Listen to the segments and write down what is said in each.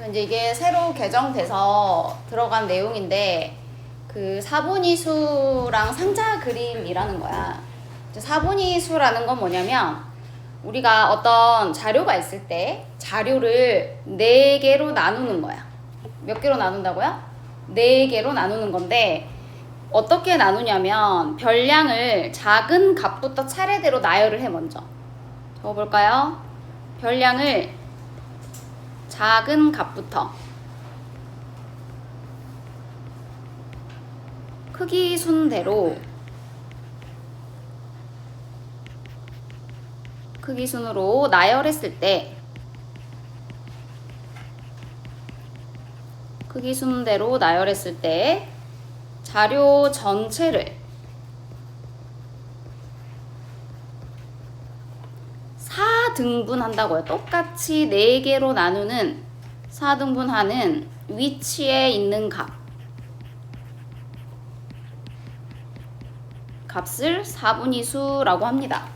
이제 이게 새로 개정돼서 들어간 내용인데 그 사분위수랑 상자 그림이라는 거야. 사분위수라는 건 뭐냐면 우리가 어떤 자료가 있을 때 자료를 4개로 나누는 거야. 몇 개로 나눈다고요? 4개로 나누는 건데 어떻게 나누냐면 별량을 작은 값부터 차례대로 나열을 해 먼저. 적어볼까요? 별량을 작은 값부터 크기 순대로 크기 순으로 나열했을 때 크기 순대로 나열했을 때 자료 전체를 4등분 한다고요. 똑같이 4개로 나누는 4등분하는 위치에 있는 값을 사분위수라고 합니다.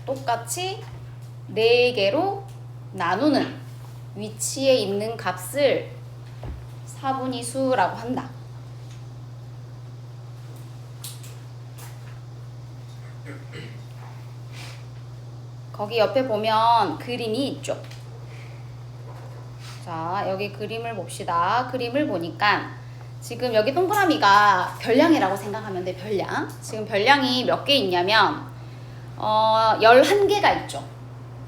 똑같이 4개로 나누는 위치에 있는 값을 사분위수라고 한다. 거기 옆에 보면 그림이 있죠. 자, 여기 그림을 봅시다. 그림을 보니까 지금 여기 동그라미가 별량이라고 생각하면 돼. 별량. 지금 별량이 몇 개 있냐면 11개가 있죠.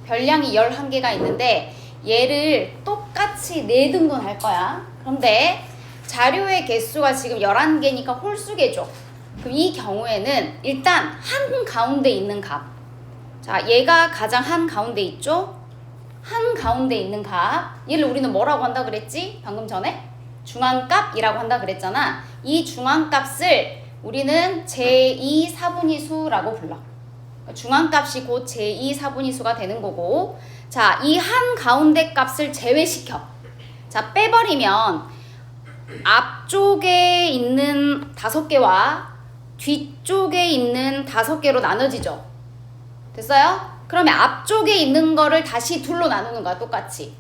별량이 11개가 있는데 얘를 똑같이 4등분 할 거야. 그런데 자료의 개수가 지금 11개니까 홀수개죠. 그럼 이 경우에는 일단 한가운데 있는 값. 자, 얘가 가장 한가운데 있죠? 한가운데 있는 값. 얘를 우리는 뭐라고 한다 그랬지? 방금 전에? 중앙값이라고 한다 그랬잖아. 이 중앙값을 우리는 제2사분위수라고 불러. 중앙값이 곧 제2사분위수가 되는 거고, 자, 이 한가운데 값을 제외시켜. 자, 빼버리면 앞쪽에 있는 5개와 뒤쪽에 있는 5개로 나눠지죠. 됐어요? 그러면 앞쪽에 있는 거를 다시 둘로 나누는 거야, 똑같이.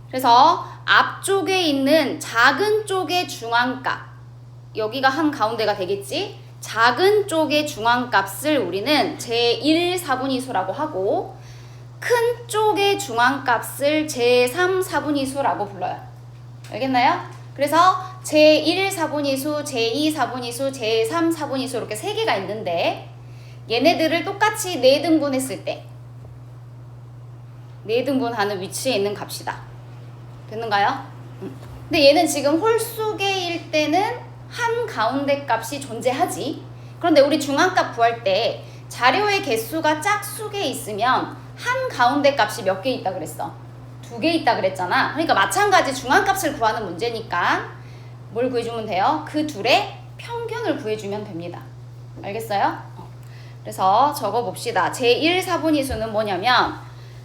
그래서 앞쪽에 있는 작은 쪽의 중앙값, 여기가 한가운데가 되겠지? 작은 쪽의 중앙값을 우리는 제1사분위수라고 하고 큰 쪽의 중앙값을 제3사분위수라고 불러요. 알겠나요? 그래서 제1사분위수, 제2사분위수, 제3사분위수 이렇게 3개가 있는데 얘네들을 똑같이 4등분 했을 때 4등분하는 위치에 있는 값이다. 됐는가요? 근데 얘는 지금 홀수개일 때는 한가운데 값이 존재하지. 그런데 우리 중앙값 구할 때 자료의 개수가 짝수개에 있으면 한가운데 값이 몇 개 있다 그랬어? 2개 있다 그랬잖아. 그러니까 마찬가지 중앙값을 구하는 문제니까 뭘 구해주면 돼요? 그 둘의 평균을 구해주면 됩니다. 알겠어요? 그래서 적어봅시다. 제1사분위수는 뭐냐면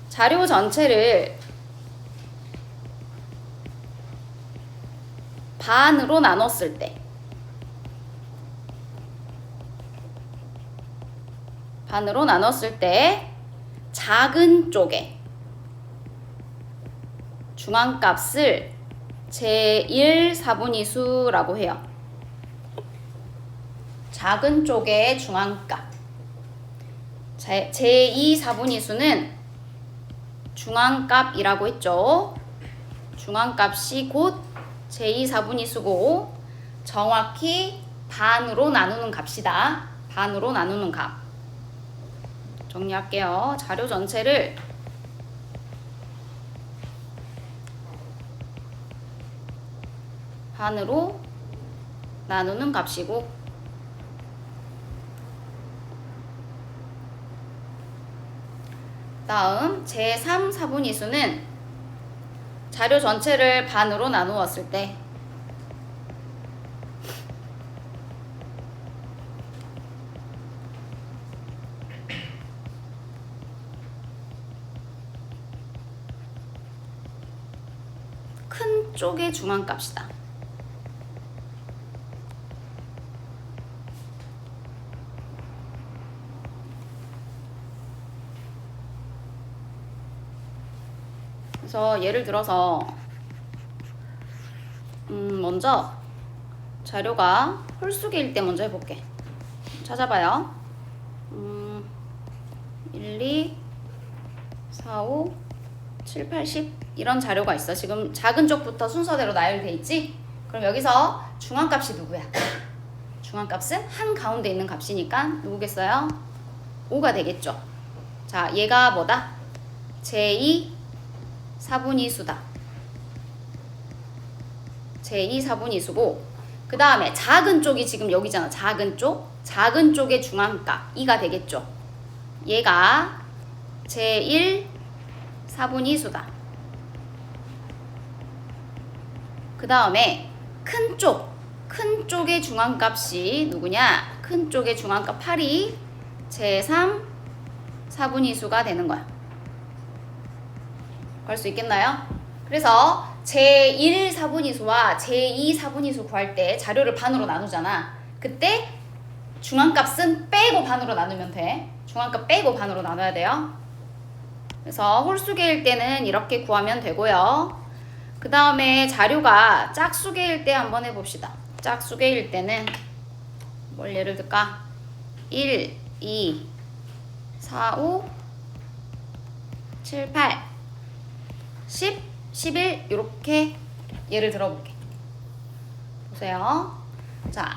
자료 전체를 반으로 나눴을 때 작은 쪽에 중앙값을 제1사분위수라고 해요. 작은 쪽의 중앙값. 제2사분위수는 중앙값이라고 했죠. 중앙값이 곧 제2사분위수고 정확히 반으로 나누는 값이다. 반으로 나누는 값. 정리할게요. 자료 전체를 반으로 나누는 값이고 다음 제3사분위수는 자료 전체를 반으로 나누었을 때 큰 쪽의 중앙값이다. 그래서 예를 들어서 먼저 자료가 홀수계일 때 먼저 해볼게. 찾아봐요. 1, 2, 4, 5, 7, 8, 10 이런 자료가 있어. 지금 작은 쪽부터 순서대로 나열돼 있지? 그럼 여기서 중앙값이 누구야? 중앙값은 한가운데 있는 값이니까 누구겠어요? 5가 되겠죠. 자, 얘가 뭐다? 제2 4분위수다. 제2 4분위수고 그 다음에 작은 쪽이 지금 여기잖아. 작은 쪽의 중앙값 2가 되겠죠. 얘가 제1 4분위수다. 그 다음에 큰 쪽의 중앙값이 누구냐? 큰 쪽의 중앙값 8이 제3 4분위수가 되는 거야. 구할 수 있겠나요? 그래서 제1 4분위수와 제2 4분위수 구할 때 자료를 반으로 나누잖아. 그때 중앙값은 빼고 반으로 나누면 돼. 중앙값 빼고 반으로 나눠야 돼요. 그래서 홀수계일 때는 이렇게 구하면 되고요. 그 다음에 자료가 짝수계일 때 한번 해봅시다. 짝수계일 때는 뭘 예를 들까? 1, 2, 4, 5, 7, 8, 10, 11 이렇게 예를 들어볼게. 보세요. 자,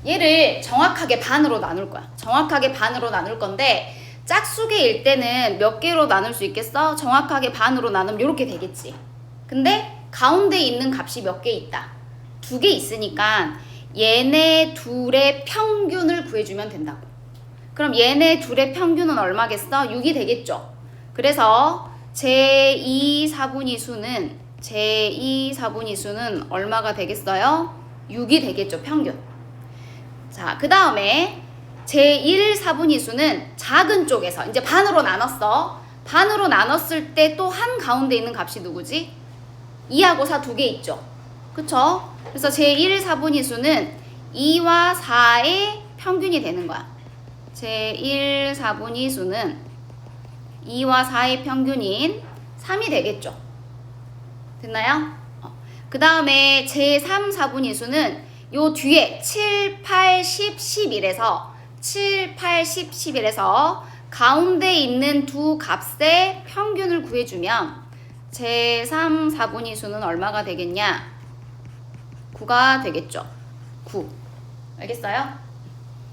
얘를 정확하게 반으로 나눌 거야. 정확하게 반으로 나눌 건데 짝수계일 때는 몇 개로 나눌 수 있겠어? 정확하게 반으로 나누면 이렇게 되겠지. 근데 가운데 있는 값이 몇 개 있다. 2개 있으니까 얘네 둘의 평균을 구해주면 된다고. 그럼 얘네 둘의 평균은 얼마겠어? 6이 되겠죠. 그래서 제2 4분위수는 얼마가 되겠어요? 6이 되겠죠. 평균. 자, 그 다음에 제1 4분위수는 작은 쪽에서 이제 반으로 나눴어. 반으로 나눴을 때 또 한가운데 있는 값이 누구지? 2하고 4 두 개 있죠. 그쵸? 그래서 제1 4분위수는 2와 4의 평균이 되는 거야. 제1 4분위수는 2와 4의 평균인 3이 되겠죠. 됐나요? 그 다음에 제3 4분위수는 요 뒤에 7, 8, 10, 11에서 7, 8, 10, 11에서 가운데 있는 두 값의 평균을 구해주면 제3 4분위수는 얼마가 되겠냐? 9가 되겠죠. 9. 알겠어요?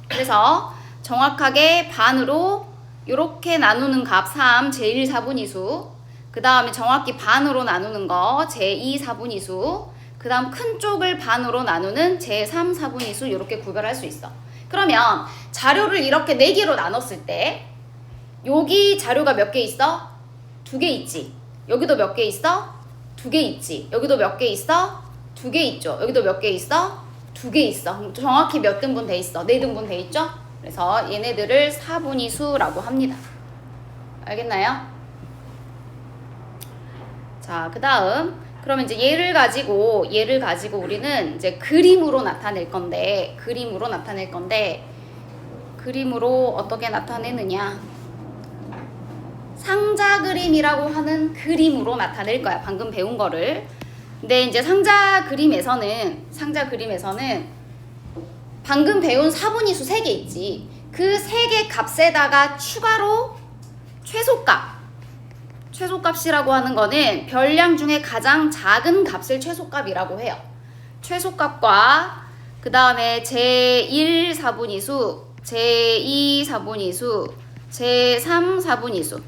그래서 정확하게 반으로 이렇게 나누는 값 3, 제1 4분위수. 그 다음에 정확히 반으로 나누는 거 제2 4분위수. 그 다음 큰 쪽을 반으로 나누는 제3 4분위수 이렇게 구별할 수 있어. 그러면 자료를 이렇게 4개로 나눴을 때 여기 자료가 몇 개 있어? 2개 있지. 여기도 몇 개 있어? 2개 있지. 여기도 몇 개 있어? 2개 있죠. 여기도 몇 개 있어? 2개 있어. 정확히 몇 등분 돼 있어? 4등분 돼 있죠? 그래서 얘네들을 4분위수라고 합니다. 알겠나요? 자, 그 다음 그러면 이제 얘를 가지고 우리는 이제 그림으로 나타낼 건데 그림으로 어떻게 나타내느냐? 상자 그림이라고 하는 그림으로 나타낼 거야. 방금 배운 거를. 근데 이제 상자 그림에서는 방금 배운 4분위수 3개 있지. 그 3개 값에다가 추가로 최소값이라고 하는 거는 별량 중에 가장 작은 값을 최소값이라고 해요. 최소값과 그 다음에 제1 4분위수, 제2 4분위수, 제3 4분위수.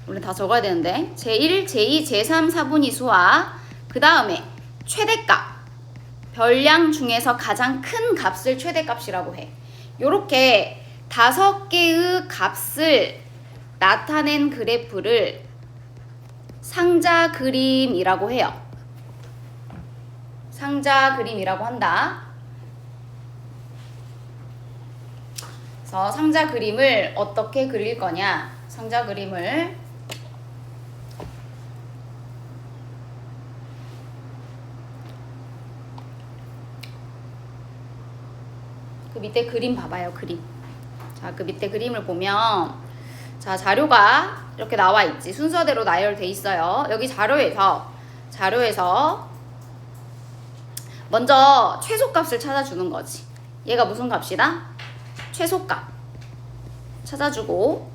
원래 다 적어야 되는데 제1, 제2, 제3 4분위수와 그 다음에 최대값, 별량 중에서 가장 큰 값을 최대값이라고 해. 요렇게 5개의 값을 나타낸 그래프를 상자 그림이라고 해요. 상자 그림이라고 한다. 그래서 상자 그림을 어떻게 그릴 거냐? 상자 그림을 그 밑에 그림 봐봐요. 그림. 자, 그 밑에 그림을 보면 자, 자료가 이렇게 나와 있지. 순서대로 나열돼 있어요. 여기 자료에서 먼저 최소값을 찾아주는 거지. 얘가 무슨 값이다? 최소값 찾아주고,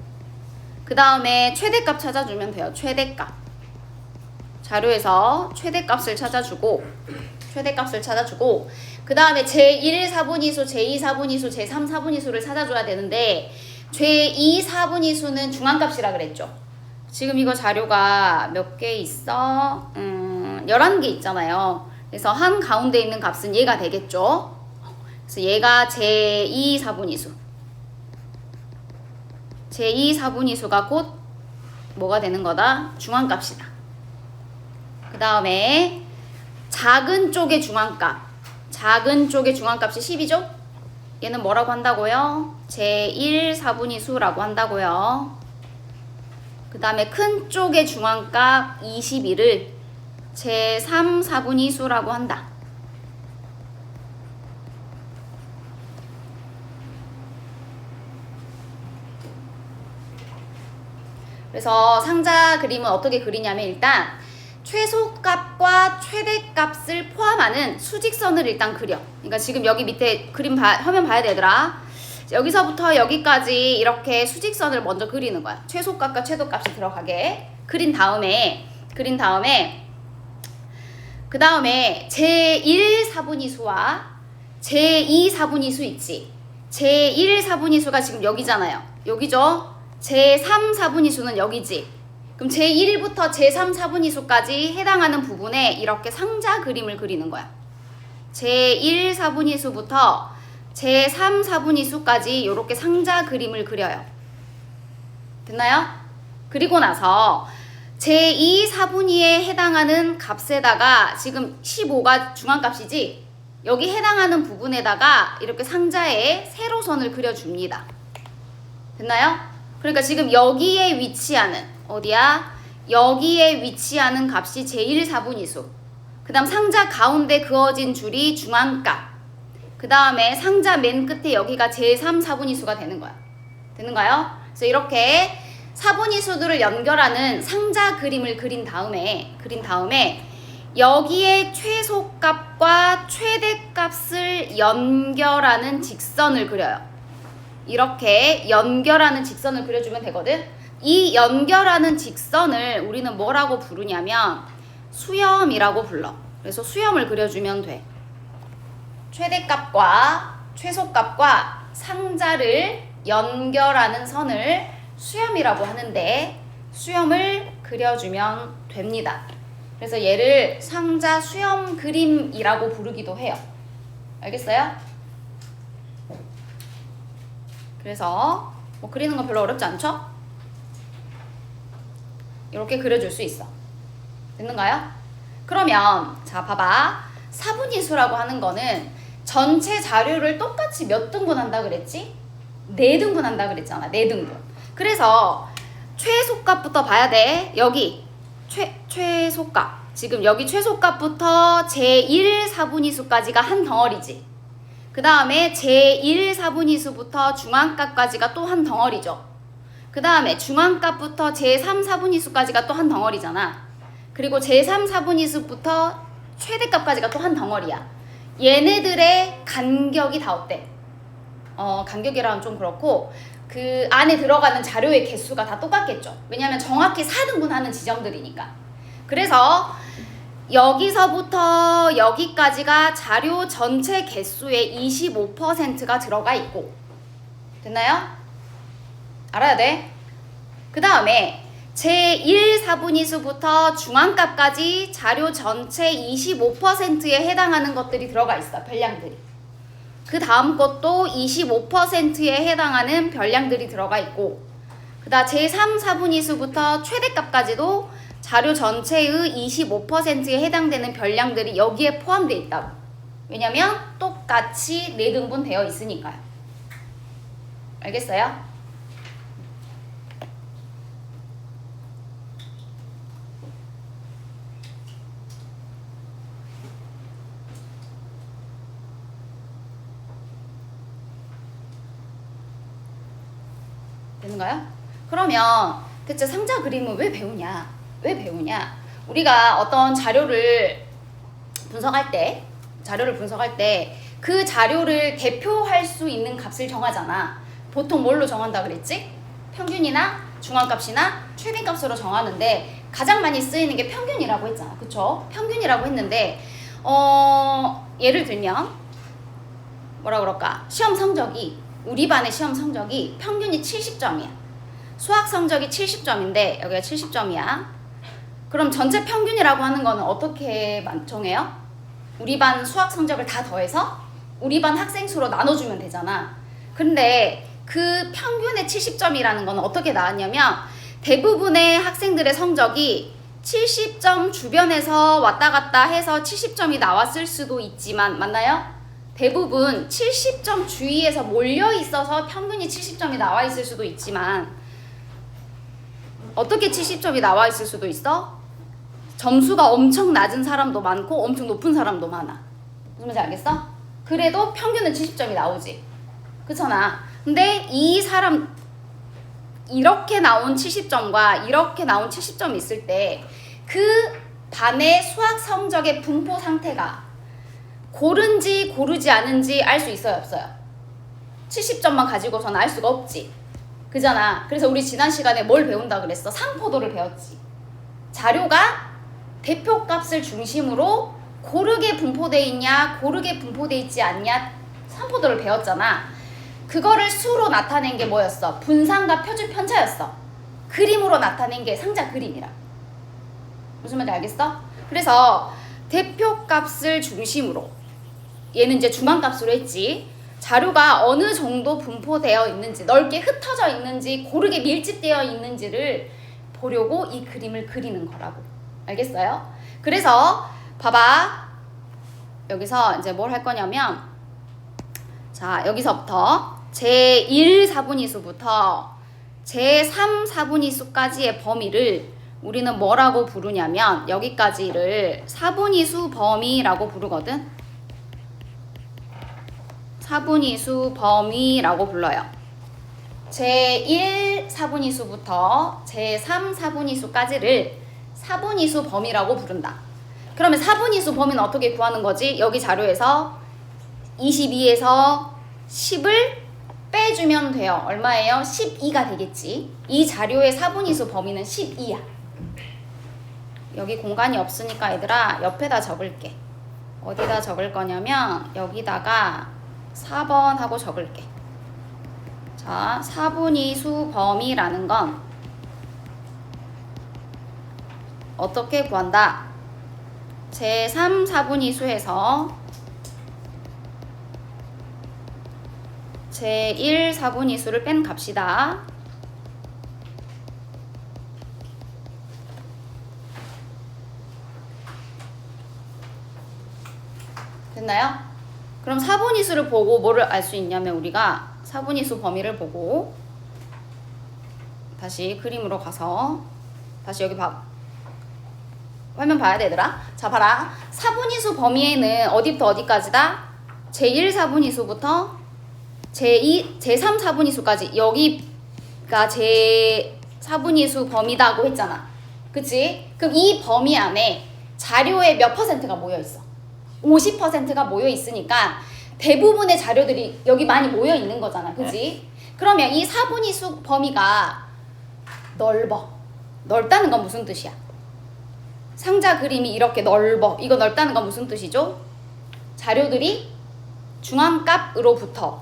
그 다음에 최대값 찾아주면 돼요. 최대값. 자료에서 최대값을 찾아주고, 그 다음에 제1 4분위수, 제2 4분위수, 제3 4분위수를 찾아줘야 되는데, 제2 4분위수는 중앙값이라 그랬죠. 지금 이거 자료가 몇 개 있어? 11개 있잖아요. 그래서 한 가운데 있는 값은 얘가 되겠죠. 그래서 얘가 제2 4분위수. 제2 4분위수가 곧 뭐가 되는 거다? 중앙값이다. 그 다음에 작은 쪽의 중앙값. 작은 쪽의 중앙값이 10이죠? 얘는 뭐라고 한다고요? 제1 4분위수라고 한다고요. 그 다음에 큰 쪽의 중앙값 21을 제3 4분위수라고 한다. 그래서 상자 그림은 어떻게 그리냐면 일단 최소값과 최대값을 포함하는 수직선을 일단 그려. 그러니까 지금 여기 밑에 화면 봐야 되더라. 여기서부터 여기까지 이렇게 수직선을 먼저 그리는 거야. 최소값과 최소값이 들어가게 그린 다음에 그 다음에 제1 4분위수와 제2 4분위수 있지. 제1 4분위수가 지금 여기잖아요. 여기죠. 제3 4분위수는 여기지. 그럼 제1부터 제3 4분위수까지 해당하는 부분에 이렇게 상자 그림을 그리는 거야. 제1 4분위수부터 제3 4분위수까지 이렇게 상자 그림을 그려요. 됐나요? 그리고 나서 제2 4분위에 해당하는 값에다가 지금 15가 중앙값이지? 여기 해당하는 부분에다가 이렇게 상자에 세로선을 그려줍니다. 됐나요? 그러니까 지금 여기에 위치하는 어디야? 여기에 위치하는 값이 제1 4분위수. 그 다음 상자 가운데 그어진 줄이 중앙값. 그 다음에 상자 맨 끝에 여기가 제3 4분위수가 되는 거야. 되는가요? 그래서 이렇게 4분위수들을 연결하는 상자 그림을 그린 다음에 여기에 최소값과 최대값을 연결하는 직선을 그려요. 이렇게 연결하는 직선을 그려주면 되거든. 이 연결하는 직선을 우리는 뭐라고 부르냐면 수염이라고 불러. 그래서 수염을 그려주면 돼. 최대값과 최소값과 상자를 연결하는 선을 수염이라고 하는데 수염을 그려주면 됩니다. 그래서 얘를 상자 수염 그림이라고 부르기도 해요. 알겠어요? 그래서 뭐 그리는 건 별로 어렵지 않죠? 이렇게 그려줄 수 있어. 됐는가요? 그러면 자 봐봐. 4분위수라고 하는 거는 전체 자료를 똑같이 몇 등분 한다 그랬지? 4등분 한다 그랬잖아. 4등분. 그래서 최소값부터 봐야 돼. 여기 최소값. 지금 여기 최소값부터 제1 4분위수까지가 한 덩어리지. 그 다음에 제1 4분위수부터 중앙값까지가 또 한 덩어리죠. 그 다음에 중앙값부터 제3 4분위수까지가 또 한 덩어리잖아. 그리고 제3 4분위수부터 최대값까지가 또 한 덩어리야. 얘네들의 간격이 다 어때? 간격이랑은 좀 그렇고 그 안에 들어가는 자료의 개수가 다 똑같겠죠. 왜냐하면 정확히 4등분하는 지점들이니까. 그래서 여기서부터 여기까지가 자료 전체 개수의 25%가 들어가 있고, 됐나요? 알아야 돼. 그 다음에 제1 4분위수부터 중앙값까지 자료 전체 25%에 해당하는 것들이 들어가 있어. 별량들이. 그 다음 것도 25%에 해당하는 별량들이 들어가 있고, 그 다음 제3 4분위수부터 최대값까지도 자료 전체의 25%에 해당되는 별량들이 여기에 포함되어 있다고. 왜냐면 똑같이 4등분 되어 있으니까요. 알겠어요? 되는가요? 그러면 대체 상자 그림은 왜 배우냐? 왜 배우냐? 우리가 어떤 자료를 분석할 때 그 자료를 대표할 수 있는 값을 정하잖아. 보통 뭘로 정한다 그랬지? 평균이나 중앙값이나 최빈값으로 정하는데 가장 많이 쓰이는 게 평균이라고 했잖아. 그쵸? 평균이라고 했는데 예를 들면 뭐라 그럴까? 시험 성적이 우리 반의 시험 성적이 평균이 70점이야. 수학 성적이 70점인데 여기가 70점이야. 그럼 전체 평균이라고 하는 거는 어떻게 정해요? 우리 반 수학 성적을 다 더해서 우리 반 학생 수로 나눠주면 되잖아. 근데 그 평균의 70점이라는 거는 어떻게 나왔냐면 대부분의 학생들의 성적이 70점 주변에서 왔다 갔다 해서 70점이 나왔을 수도 있지만 맞나요? 대부분 70점 주위에서 몰려 있어서 평균이 70점이 나와 있을 수도 있지만 어떻게 70점이 나와 있을 수도 있어? 점수가 엄청 낮은 사람도 많고 엄청 높은 사람도 많아. 무슨 말인지 알겠어? 그래도 평균은 70점이 나오지. 그렇잖아. 근데 이 사람 이렇게 나온 70점과 이렇게 나온 70점이 있을 때 그 반의 수학 성적의 분포 상태가 고른지 고르지 않은지 알 수 있어요, 없어요? 70점만 가지고서는 알 수가 없지. 그잖아. 그래서 우리 지난 시간에 뭘 배운다 그랬어? 상포도를 배웠지. 자료가 대표값을 중심으로 고르게 분포되어 있냐 고르게 분포되어 있지 않냐 상포도를 배웠잖아. 그거를 수로 나타낸 게 뭐였어? 분산과 표준 편차였어. 그림으로 나타낸 게 상자 그림이라. 무슨 말인지 알겠어? 그래서 대표값을 중심으로 얘는 이제 중앙값으로 했지. 자료가 어느 정도 분포되어 있는지 넓게 흩어져 있는지 고르게 밀집되어 있는지를 보려고 이 그림을 그리는 거라고. 알겠어요? 그래서 봐봐. 여기서 이제 뭘 할 거냐면 자 여기서부터 제1 4분위수부터 제3 4분위수까지의 범위를 우리는 뭐라고 부르냐면 여기까지를 4분위수 범위라고 부르거든. 4분위수 범위라고 불러요. 제1 4분위수부터 제3 4분위수까지를 4분위수 범위라고 부른다. 그러면 4분위수 범위는 어떻게 구하는 거지? 여기 자료에서 22에서 10을 빼주면 돼요. 얼마예요? 12가 되겠지. 이 자료의 4분위수 범위는 12야. 여기 공간이 없으니까 얘들아 옆에다 적을게. 어디다 적을 거냐면 여기다가 4번 하고 적을게. 자, 4분위수 범위라는 건 어떻게 구한다? 제3 4분위수에서 제1 4분위수를 뺀 값이다. 됐나요? 그럼 4분위수를 보고 뭐를 알 수 있냐면 우리가 4분위수 범위를 보고 다시 그림으로 가서 다시 여기 화면 봐야 되더라. 자 봐라. 4분위수 범위에는 어디부터 어디까지다? 제1 4분위수부터 제2, 제3 4분위수까지 여기가 제 4분위수 범위다고 했잖아. 그치? 그럼 이 범위 안에 자료의 몇 퍼센트가 모여있어? 50%가 모여있으니까 대부분의 자료들이 여기 많이 모여있는 거잖아. 그치? 그러면 이 4분위수 범위가 넓어. 넓다는 건 무슨 뜻이야? 상자 그림이 이렇게 넓어. 이거 넓다는 건 무슨 뜻이죠? 자료들이 중앙값으로부터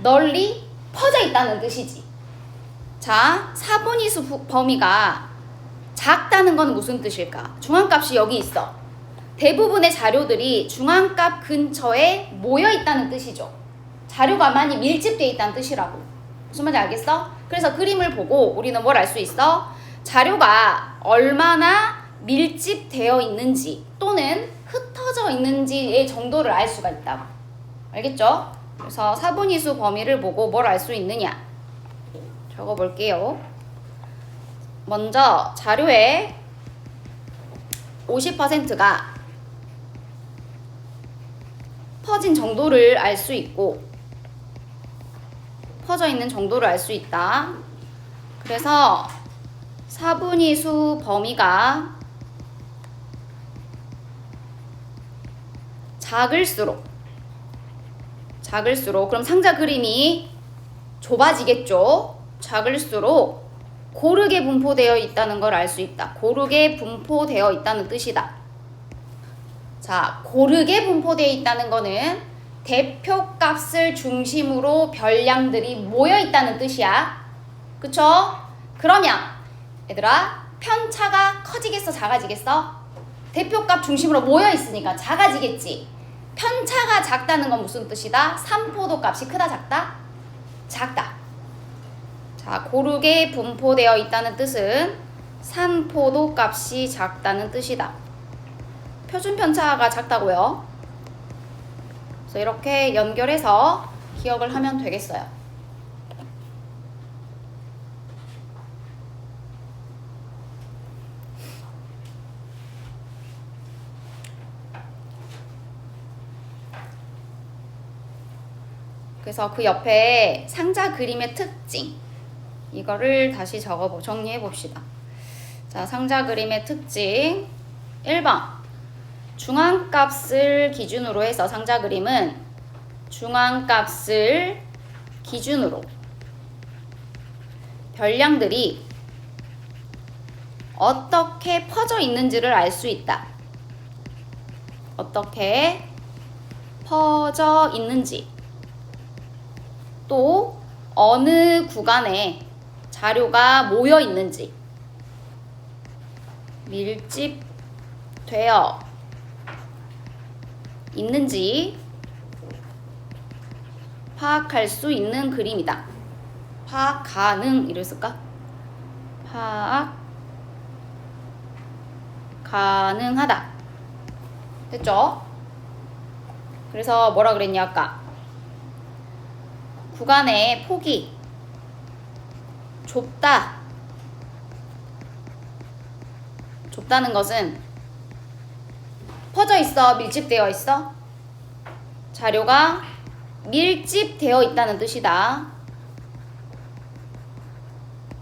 널리 퍼져 있다는 뜻이지. 자, 4분위수 범위가 작다는 건 무슨 뜻일까? 중앙값이 여기 있어. 대부분의 자료들이 중앙값 근처에 모여 있다는 뜻이죠. 자료가 많이 밀집되어 있다는 뜻이라고. 무슨 말인지 알겠어? 그래서 그림을 보고 우리는 뭘 알 수 있어? 자료가 얼마나 밀집되어 있는지 또는 흩어져 있는지의 정도를 알 수가 있다고. 알겠죠? 그래서 4분위수 범위를 보고 뭘 알 수 있느냐? 적어볼게요. 먼저 자료의 50%가 퍼진 정도를 알 수 있고 퍼져 있는 정도를 알 수 있다. 그래서 4분위수 범위가 작을수록 그럼 상자 그림이 좁아지겠죠. 작을수록 고르게 분포되어 있다는 걸 알 수 있다. 고르게 분포되어 있다는 뜻이다. 자, 고르게 분포되어 있다는 거는 대표값을 중심으로 별량들이 모여 있다는 뜻이야. 그쵸? 그러면 얘들아, 편차가 커지겠어, 작아지겠어? 대표값 중심으로 모여 있으니까 작아지겠지. 편차가 작다는 건 무슨 뜻이다? 삼포도 값이 크다, 작다? 작다. 자, 고르게 분포되어 있다는 뜻은 산포도 값이 작다는 뜻이다. 표준 편차가 작다고요. 그래서 이렇게 연결해서 기억을 하면 되겠어요. 그래서 그 옆에 상자 그림의 특징, 이거를 다시 정리해 봅시다. 자, 상자 그림의 특징 1번, 중앙값을 기준으로 해서 상자 그림은 중앙값을 기준으로 별량들이 어떻게 퍼져 있는지를 알 수 있다. 어떻게 퍼져 있는지, 또 어느 구간에 자료가 모여 있는지, 밀집되어 있는지 파악할 수 있는 그림이다. 파악 가능 이를 쓸까? 파악 가능하다. 됐죠? 그래서 뭐라 그랬냐 아까? 구간의 폭이 좁다는 것은 퍼져 있어, 밀집되어 있어? 자료가 밀집되어 있다는 뜻이다.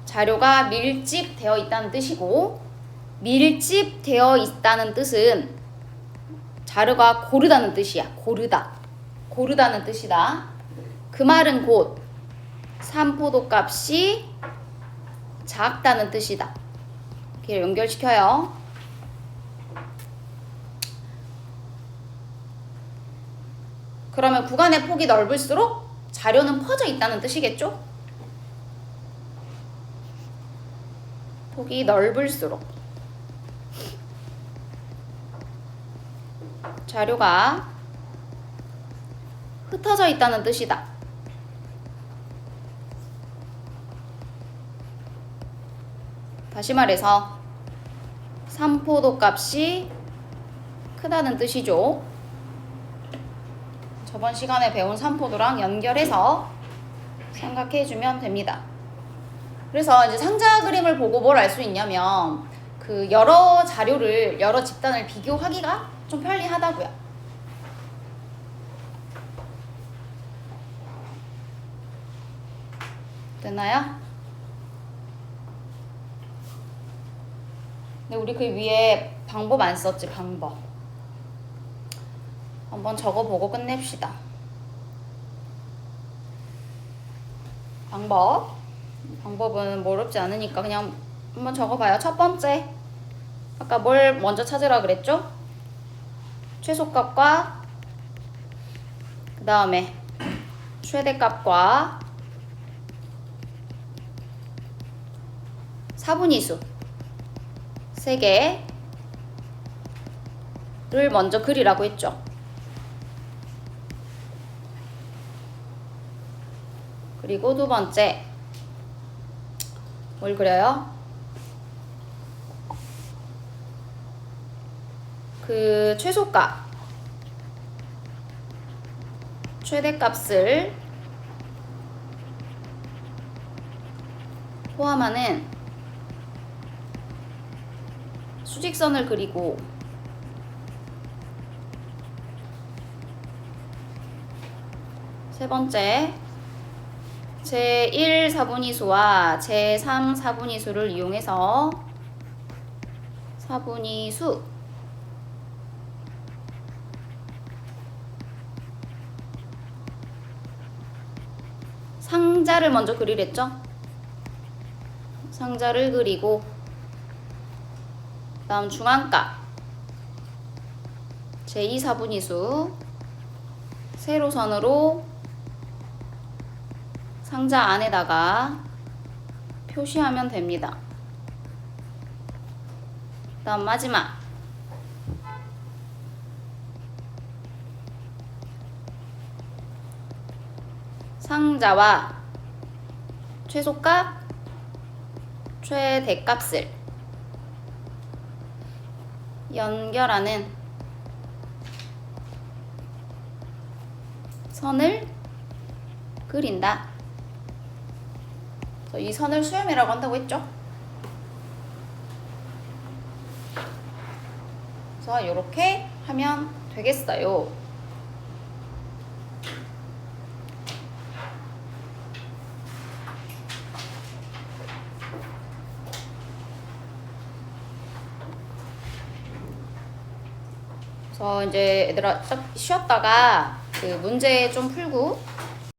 자료가 밀집되어 있다는 뜻이고, 밀집되어 있다는 뜻은 자료가 고르다는 뜻이야. 고르다는 뜻이다. 그 말은 곧 산포도 값이 작다는 뜻이다. 이렇게 연결시켜요. 그러면 구간의 폭이 넓을수록 자료는 퍼져 있다는 뜻이겠죠? 폭이 넓을수록 자료가 흩어져 있다는 뜻이다. 다시 말해서 산포도 값이 크다는 뜻이죠. 저번 시간에 배운 산포도랑 연결해서 생각해주면 됩니다. 그래서 이제 상자 그림을 보고 뭘 알 수 있냐면, 그 여러 자료를, 여러 집단을 비교하기가 좀 편리하다고요. 됐나요? 근데 우리 그 위에 방법 안 썼지, 방법. 한번 적어보고 끝냅시다. 방법은 뭐 어렵지 않으니까 그냥 한번 적어봐요. 첫 번째, 아까 뭘 먼저 찾으라 그랬죠? 최소값과 그 다음에 최대값과 4분위수 3개를 먼저 그리라고 했죠. 그리고 두 번째, 뭘 그려요? 그 최소값, 최대값을 포함하는 수직선을 그리고, 세 번째, 제1 사분위수와 제3 사분위수를 이용해서 사분위수 상자를 먼저 그리랬죠? 상자를 그리고 다음 중앙값 제2 사분위수 세로선으로 상자 안에다가 표시하면 됩니다. 다음 마지막 상자와 최소값, 최대값을 연결하는 선을 그린다. 이 선을 수렴이라고 한다고 했죠? 그래서 이렇게 하면 되겠어요. 그래서 이제 얘들아 딱 쉬었다가 그 문제 좀 풀고